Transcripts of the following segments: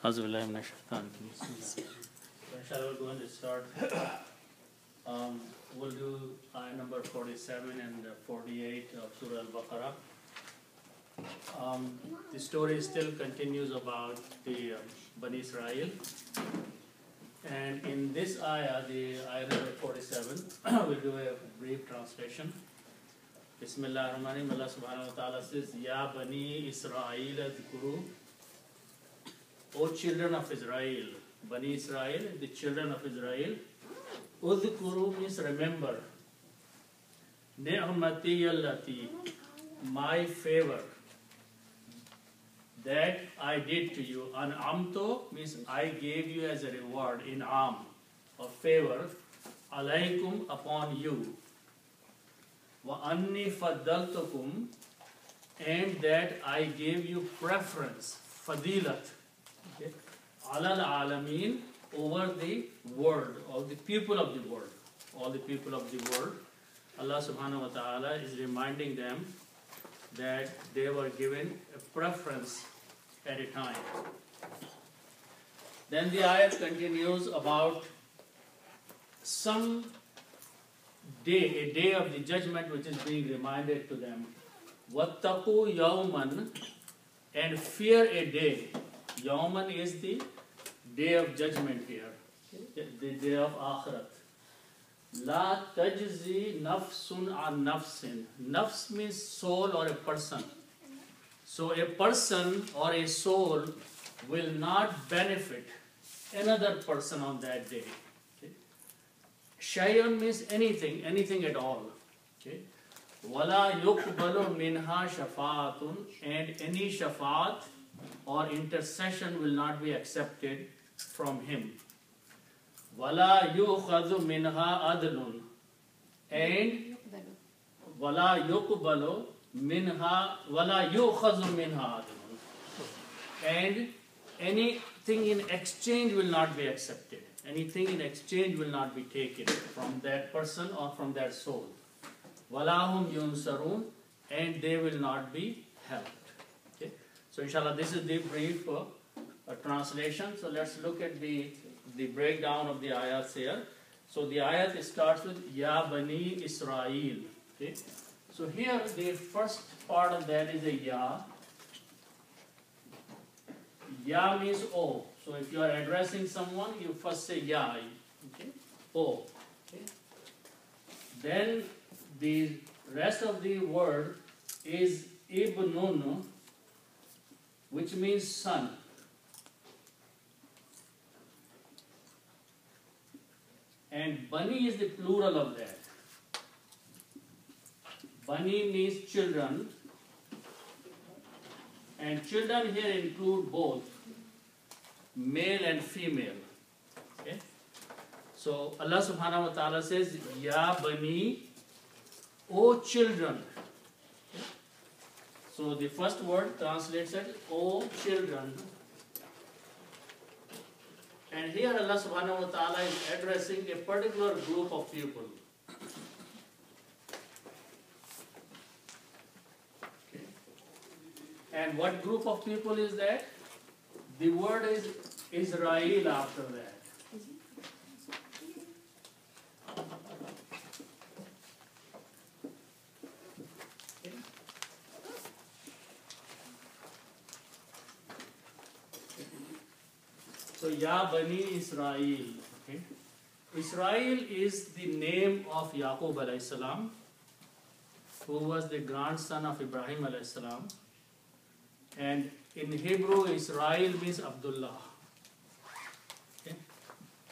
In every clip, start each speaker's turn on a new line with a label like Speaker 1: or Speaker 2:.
Speaker 1: Inshallah, we're going to start. We'll do ayah number 47 and 48 of Surah Al-Baqarah. The story still continues about the Bani Israel. And in this ayah, the ayah number 47, we'll do a brief translation. Bismillah ar-Rahman ar-Rahim. Allah subhanahu wa ta'ala says, Ya Bani Israel adhkuru. O children of Israel, Bani Israel, the children of Israel, Udhkuru means remember. Ni'mati allati, my favor that I did to you. An'amto means I gave you as a reward, in'am, of favor, alaykum, upon you. Wa anni faddaltukum, and that I gave you preference, fadilat. Okay. Alal alameen, over the world, all the people of the world, all the people of the world. Allah subhanahu wa ta'ala is reminding them that they were given a preference at a time. Then the ayat continues about some day, a day of the judgment which is being reminded to them. Wattaqu yawman, and fear a day. Yawman is the day of judgment here, the day of akhirat. La tajzi nafsun an nafsin. Nafs means soul or a person. So a person or a soul will not benefit another person on that day. Okay. Shay'un means anything, anything at all. Okay. Wala yuqbalu minha shafa'atun, and any shafa'at or intercession will not be accepted from him. Wala yukhadhu minha adlun, and wala yuqbalu minha, wala yukhadhu minha adlun, and anything in exchange will not be accepted. Anything in exchange will not be taken from that person or from that soul. Wala hum yunsarun, and they will not be helped. Okay? So inshallah, this is the brief translation. So let's look at the breakdown of the ayats here. So the ayat starts with Ya Bani Israel. Okay? So here the first part of that is a Ya. Ya means O. So if you are addressing someone, you first say Ya. Okay? O. Okay? Then the rest of the word is Ibnun, which means son. And Bani is the plural of that. Bani means children. And children here include both male and female. Okay? So Allah subhanahu wa ta'ala says, Ya Bani, O children. Okay? So the first word translates as O children. And here Allah subhanahu wa ta'ala is addressing a particular group of people. Okay. And what group of people is that? The word is Israel after that. So Ya Bani Israel. Okay. Israel is the name of Yaqub alayhi salam, who was the grandson of Ibrahim alayhi salam. And in Hebrew, Israel means Abdullah. Okay.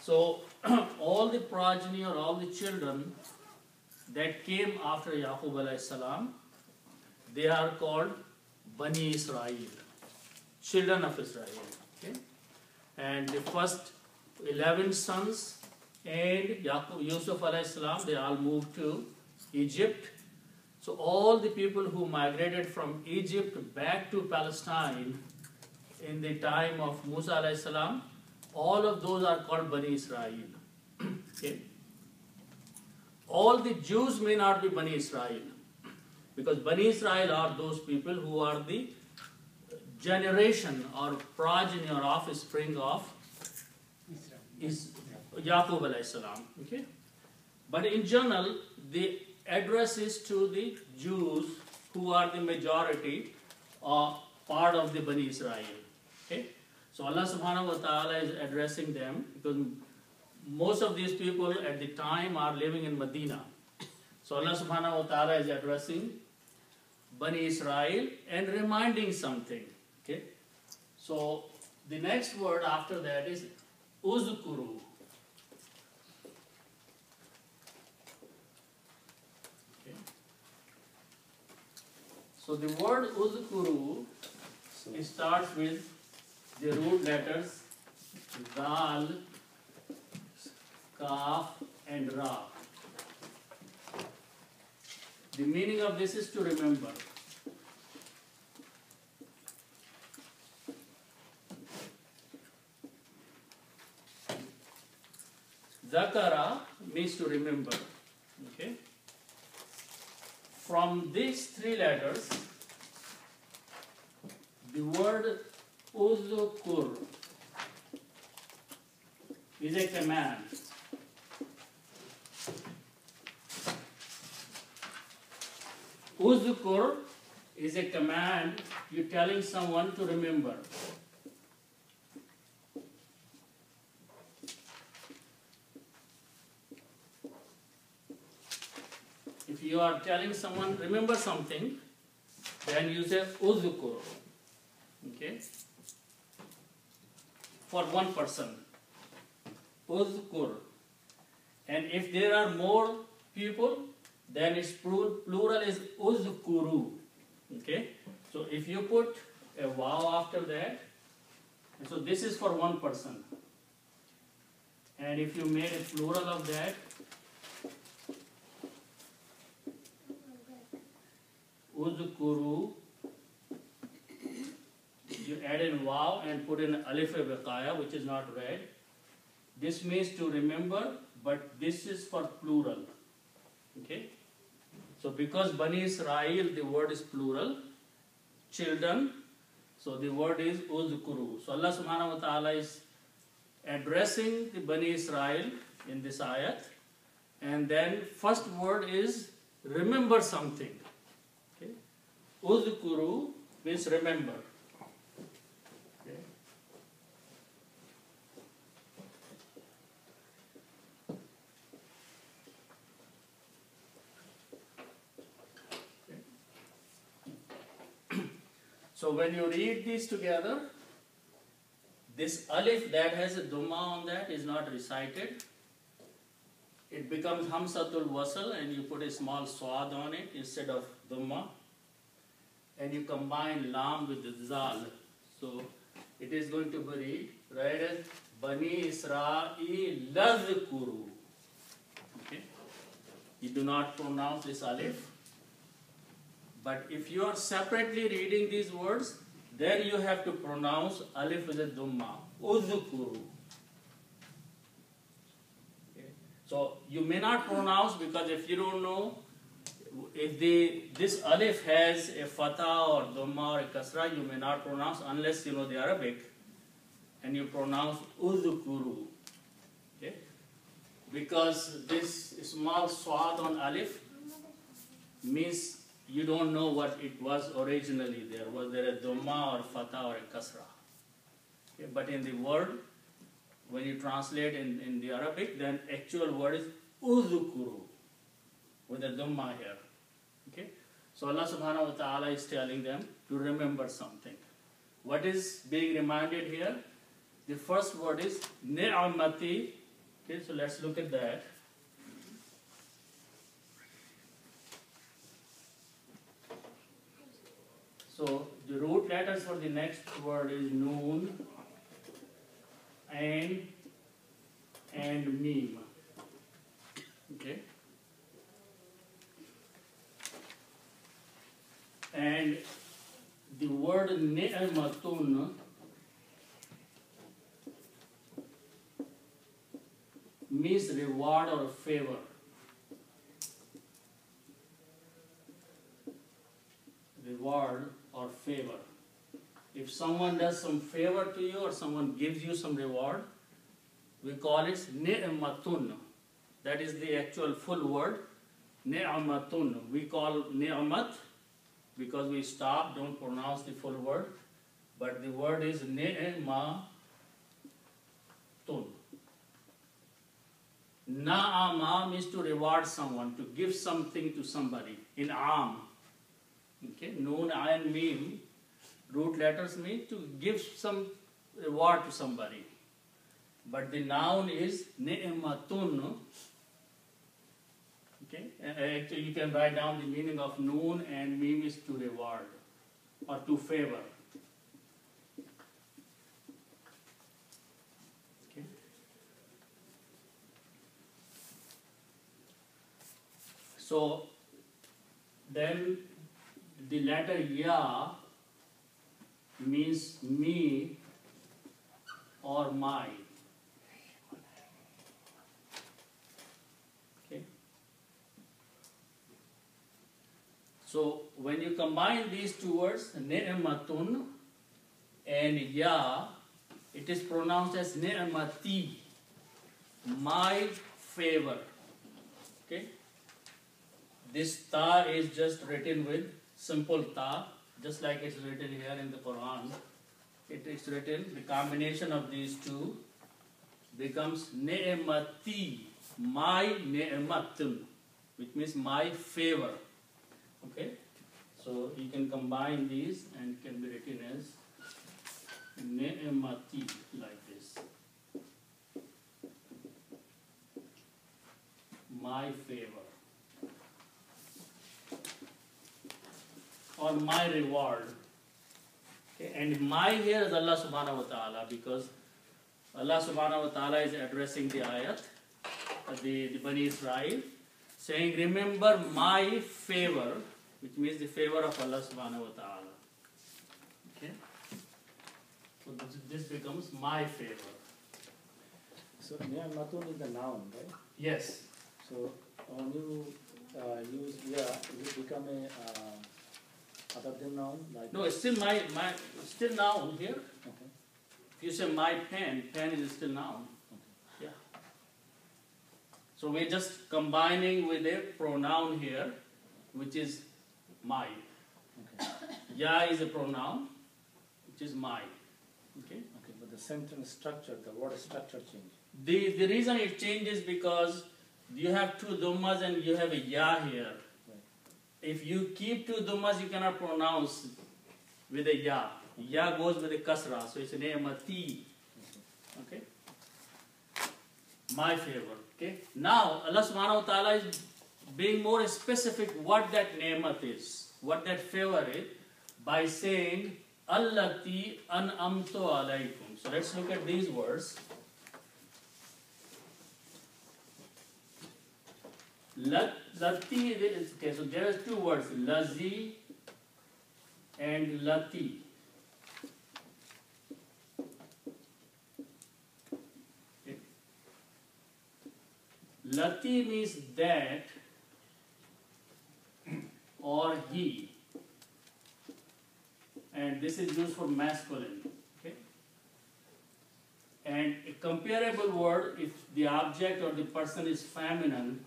Speaker 1: So all the progeny or all the children that came after Yaqub alayhi salam, they are called Bani Israel, children of Israel. Okay. And the first 11 sons and Yusuf alayhi salam, they all moved to Egypt. So all the people who migrated from Egypt back to Palestine in the time of Musa alayhi salam, all of those are called Bani Israel. Okay? All the Jews may not be Bani Israel, because Bani Israel are those people who are the generation or progeny or offspring of is Yaqub alayhi salam. Okay? But in general, the address is to the Jews who are the majority or part of the Bani Israel. Okay? So Allah subhanahu wa ta'ala is addressing them because most of these people at the time are living in Medina. So Allah subhanahu wa ta'ala is addressing Bani Israel and reminding something. Okay? So the next word after that is uzkuru. Okay. So the word uzkuru starts with the root letters Dal, Kaf and Ra. The meaning of this is to remember. Zakara means to remember. Okay. From these three letters, the word uzkur is a command. Uzkur is a command. You're telling someone to remember. If you are telling someone remember something, then you say uzkur. Okay? For one person. Uzkur. And if there are more people, then its plural is uzkuru. Okay? So if you put a wow after that, so this is for one person. And if you made a plural of that, uzkuru, you add in wow and put in alif baqaya, which is not read. This means to remember, but this is for plural. Okay? So because Bani Israel, the word is plural, children, so the word is uzkuru. So Allah subhanahu wa ta'ala is addressing the Bani Israel in this ayat. And then first word is remember something. Okay? Uzkuru means remember. Okay? So when you read these together, this alif that has a dhamma on that is not recited. It becomes hamsatul wasl and you put a small swad on it instead of dhamma. And you combine lam with the zal. So it is going to be read as Bani Israel lazkuru. Okay? You do not pronounce this alif. But if you are separately reading these words, then you have to pronounce alif with a dhamma. Uzkuru. Okay. So you may not pronounce because if you don't know, if this alif has a fatha or dhamma or a kasra, you may not pronounce unless you know the Arabic. And you pronounce uzkuru. Okay. Because this small swad on alif means you don't know what it was originally there. Was there a dhamma or fatha or a kasra? Okay, but in the word, when you translate in the Arabic, then actual word is uzkuru with a dhamma here. Okay? So Allah subhanahu wa ta'ala is telling them to remember something. What is being reminded here? The first word is ni'amati. Okay, so let's look at that. So the root letters for the next word is noon and mim. Okay. And the word ni'matun means reward or favor. Reward or favor. If someone does some favor to you or someone gives you some reward, we call it ni'matun. That is the actual full word, ni'matun. We call ni'mat because we stop, don't pronounce the full word, but the word is ni'matun. Na'ama means to reward someone, to give something to somebody. In'am. Okay, Noon, Ayn, Mim, root letters mean to give some reward to somebody. But the noun is ni'matun. Okay, actually you can write down the meaning of Noon and Mim is to reward or to favor. Okay. So then the letter Ya means me or my. Okay. So when you combine these two words, ni'matun and Ya, it is pronounced as ni'mati, my favor. Okay. This ta is just written with simple ta, just like it's written here in the Quran. It is written, the combination of these two becomes ni'mati, my ni'matun, which means my favor. Okay? So you can combine these and it can be written as ni'mati, like this. My favor. Or my reward. Okay, and my here is Allah subhanahu wa ta'ala, because Allah subhanahu wa ta'ala is addressing the ayat, the Bani Israel, saying, remember my favor, which means the favor of Allah subhanahu wa ta'ala. Okay? So this becomes my favor.
Speaker 2: So ni'matun is the noun, right?
Speaker 1: Yes.
Speaker 2: So when you use ya, it become a other than noun? Like
Speaker 1: No, it's still still noun here.
Speaker 2: okay.
Speaker 1: If you say my pen, pen is still noun.
Speaker 2: Okay.
Speaker 1: Yeah. So we're just combining with a pronoun here, which is my.
Speaker 2: Okay.
Speaker 1: Ya is a pronoun, which is my. Okay.
Speaker 2: Okay, but the sentence structure, the word structure change.
Speaker 1: The reason it changes because you have two dhammas and you have a ya here. If you keep two dhammas, you cannot pronounce with a ya. Ya goes with a kasra, so it's ni'mati. Okay? My favor. Okay? Now, Allah subhanahu wa ta'ala is being more specific what that ni'mat is, what that favor is, by saying, Allati an'amtu alaykum. So let's look at these words. Lati, okay, so there are two words, lazi and lati. Okay. Lati means that or he, and this is used for masculine. Okay. And a comparable word, if the object or the person is feminine,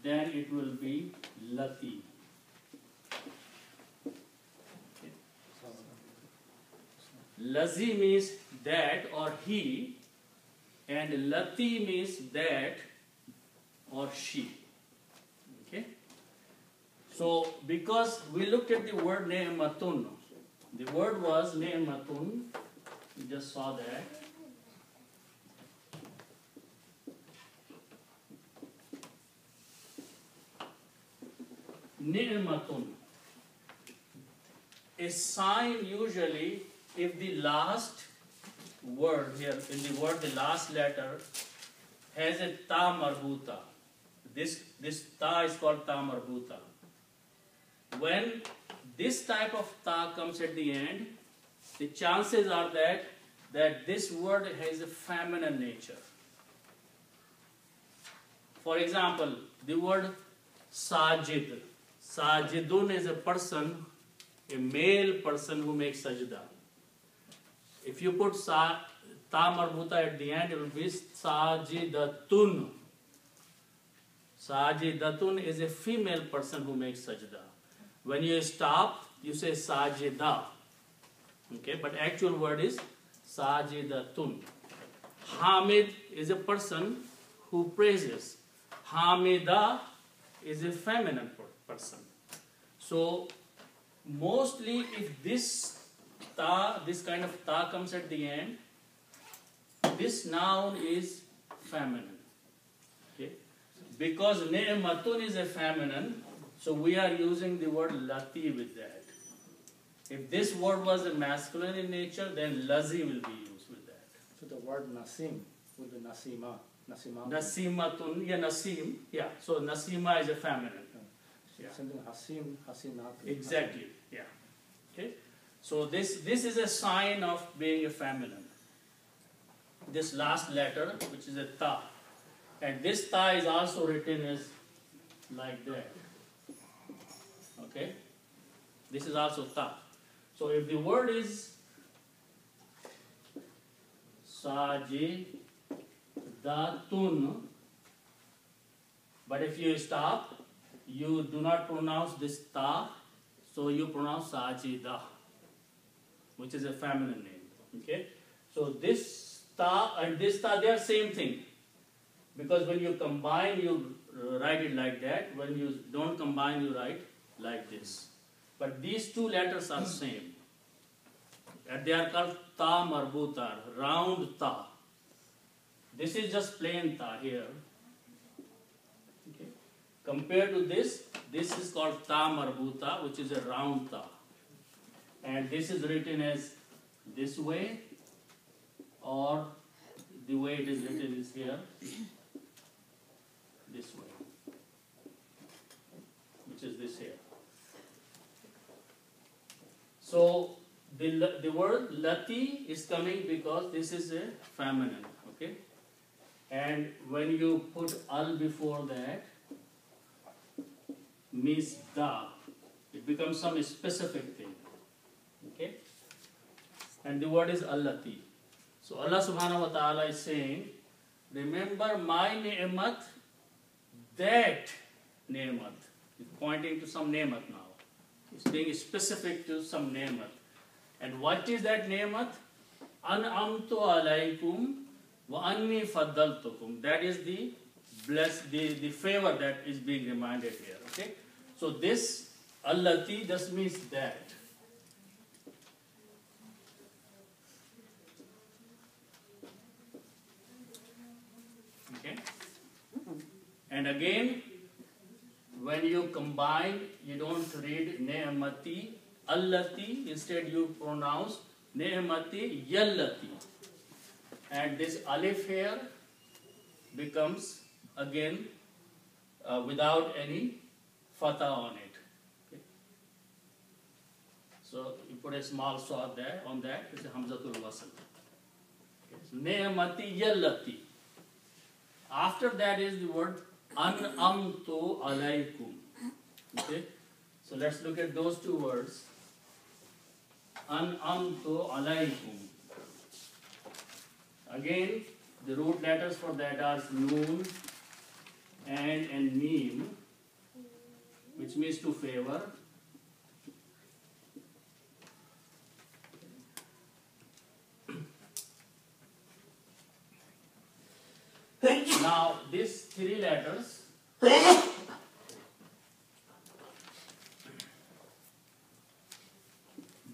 Speaker 1: then it will be lati. Okay. Lazi means that or he, and lati means that or she. Okay. So because we looked at the word ni'matun, the word was ni'matun. We just saw that. Ni'matun. A sign usually, if the last word here, in the word, the last letter has a ta marbuta. This ta is called ta marbuta. When this type of ta comes at the end, the chances are that this word has a feminine nature. For example, the word sajid. Sajidun is a person a male person who makes sajda. If you put ta marbuta at the end, it will be sajidatun. Sajidatun is a female person who makes sajda. When you stop, you say sajida. Okay, but actual word is sajidatun. Hamid is a person who praises. Hamida is a feminine person. So mostly if this kind of ta comes at the end, this noun is feminine. Okay? Because ni'matun is a feminine, so we are using the word lati with that. If this word was a masculine in nature, then lazi will be used with that.
Speaker 2: So the word nasim would be nasima.
Speaker 1: Nasimatun, yeah, nasim, yeah. So nasima is a feminine. Yeah.
Speaker 2: Something hasinat.
Speaker 1: Exactly, yeah. Okay. So this is a sign of being a feminine. This last letter, which is a ta, and this ta is also written as like that. Okay. This is also ta. So if the word is sajidatun, but if you stop, you do not pronounce this ta, so you pronounce sajida, which is a feminine name. Okay? So this ta and this ta, they are same thing. Because when you combine, you write it like that. When you don't combine, you write like this. But these two letters are same. And they are called ta marbuta, round ta. This is just plain ta here. Okay. Compared to this is called ta marbuta, which is a round ta. And this is written as this way, or the way it is written is here, this way, which is this here. So the word lati is coming because this is a feminine, okay? And when you put al before that, means da, it becomes some specific thing, okay? And the word is allati. So Allah subhanahu wa ta'ala is saying, remember my ni'mat, that ni'mat. It's pointing to some ni'mat now. It's being specific to some ni'mat. And what is that ni'mat? An'amtu alaykum wa anni faddaltukum. That is the favor that is being reminded here. Okay? So this allati just means that. Okay? And again, when you combine, you don't read ni'mati, allati, instead you pronounce ni'mati, yallati. And this alif here becomes again without any fatha on it. Okay. So you put a small swad there on that, it's a hamzatul wasl. Okay. So ni'mati, yallati. After that is the word an'amtu alaykum. Okay? So let's look at those two words. An'amtu alaykum. Again, the root letters for that are noon and mim, which means to favor. Now, these three letters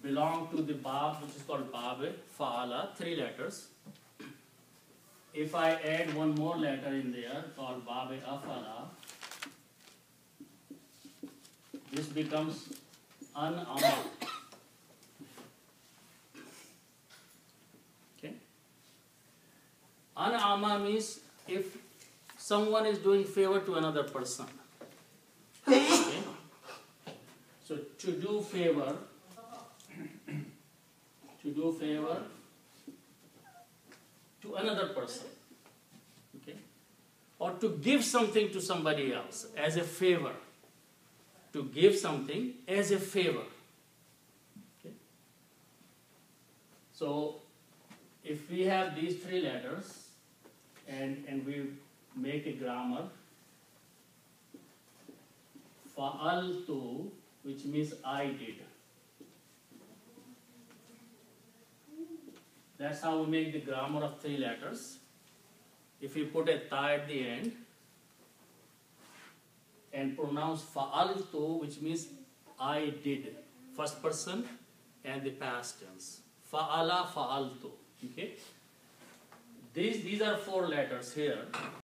Speaker 1: belong to the bab, which is called bab fa'ala, three letters. If I add one more letter in there called bab afala, this becomes an'ama. Okay? An'ama means if someone is doing favor to another person. Okay? So to do favor to another person, okay, or to give something to somebody else as a favor, to give something as a favor, So if we have these three letters and we make a grammar, fa'altu, which means I did. That's how we make the grammar of three letters. If you put a ta at the end and pronounce fa'altu, which means I did, first person and the past tense. Fa'ala fa'altu. Okay? These are four letters here.